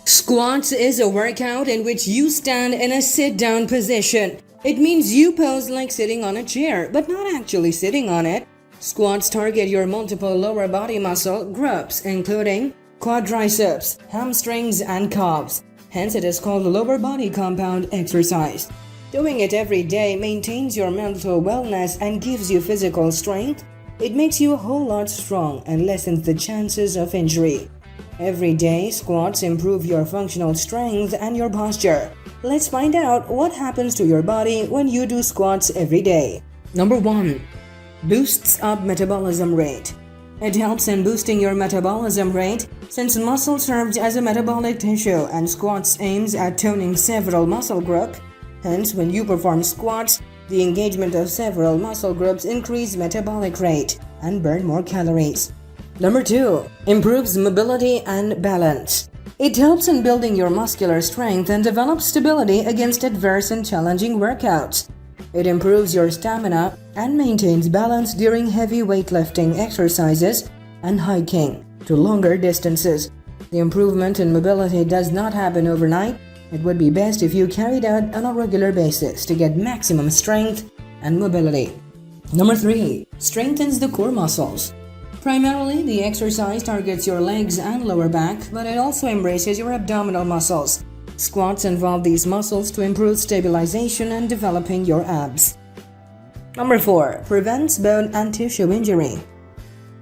Squats is a workout in which you stand in a sit-down position. It means you pose like sitting on a chair, but not actually sitting on it. Squats target your multiple lower body muscle groups, including quadriceps, hamstrings, and calves. Hence, it is called a lower body compound exercise. Doing it every day maintains your mental wellness and gives you physical strength. It makes you a whole lot strong and lessens the chances of injury. Every day, squats improve your functional strength and your posture. Let's find out what happens to your body when you do squats every day. Number 1. Boosts up metabolism rate. It helps in boosting your metabolism rate since muscle serves as a metabolic tissue and squats aims at toning several muscle groups. Hence, when you perform squats, the engagement of several muscle groups increase metabolic rate and burn more calories. Number 2. Improves mobility and balance. It helps in building your muscular strength and develops stability against adverse and challenging workouts. It improves your stamina and maintains balance during heavy weightlifting exercises and hiking to longer distances. The improvement in mobility does not happen overnight. It would be best if you carried out on a regular basis to get maximum strength and mobility. Number 3. Strengthens the core muscles. Primarily, the exercise targets your legs and lower back, but it also embraces your abdominal muscles. Squats involve these muscles to improve stabilization and developing your abs. Number 4. Prevents bone and tissue injury.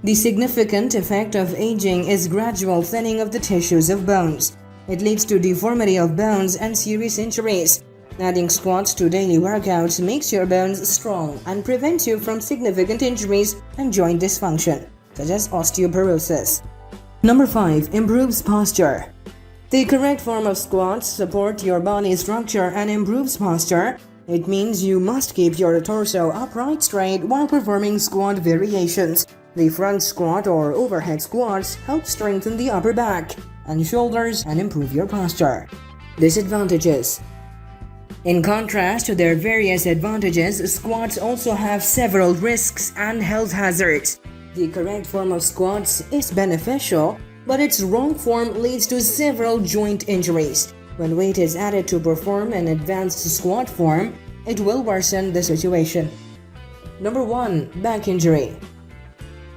The significant effect of aging is gradual thinning of the tissues of bones. It leads to deformity of bones and serious injuries. Adding squats to daily workouts makes your bones strong and prevents you from significant injuries and joint dysfunction, such as osteoporosis. Number 5. Improves posture. The correct form of squats support your body structure and improves posture. It means you must keep your torso upright straight while performing squat variations. The front squat or overhead squats help strengthen the upper back and shoulders and improve your posture. Disadvantages. In contrast to their various advantages, squats also have several risks and health hazards. The correct form of squats is beneficial, but its wrong form leads to several joint injuries. When weight is added to perform an advanced squat form, it will worsen the situation. Number 1. Back injury.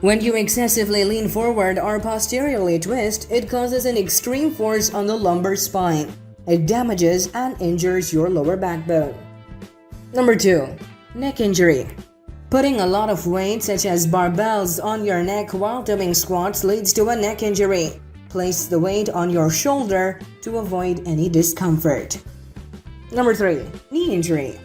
When you excessively lean forward or posteriorly twist, it causes an extreme force on the lumbar spine. It damages and injures your lower backbone. Number 2. Neck injury. Putting a lot of weight such as barbells on your neck while doing squats leads to a neck injury. Place the weight on your shoulder to avoid any discomfort. Number 3. Knee injury.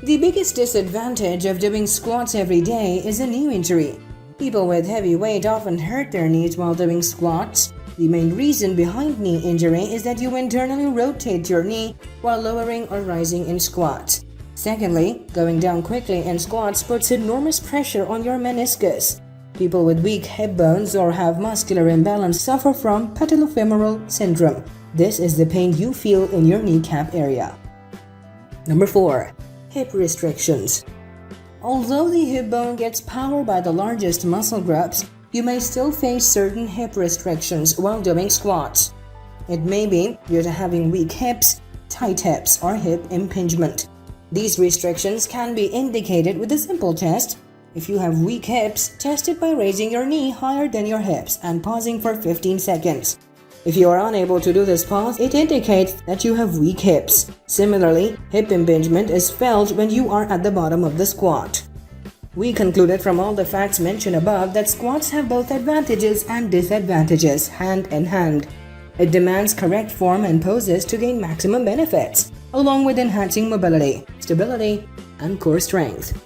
The biggest disadvantage of doing squats every day is a knee injury. People with heavy weight often hurt their knees while doing squats. The main reason behind knee injury is that you internally rotate your knee while lowering or rising in squats. Secondly, going down quickly in squats puts enormous pressure on your meniscus. People with weak hip bones or have muscular imbalance suffer from patellofemoral syndrome. This is the pain you feel in your kneecap area. Number 4. Hip restrictions. Although the hip bone gets power by the largest muscle groups, you may still face certain hip restrictions while doing squats. It may be due to having weak hips, tight hips, or hip impingement. These restrictions can be indicated with a simple test. If you have weak hips, test it by raising your knee higher than your hips and pausing for 15 seconds. If you are unable to do this pause, it indicates that you have weak hips. Similarly, hip impingement is felt when you are at the bottom of the squat. We concluded from all the facts mentioned above that squats have both advantages and disadvantages hand in hand. It demands correct form and poses to gain maximum benefits, along with enhancing mobility, stability, and core strength.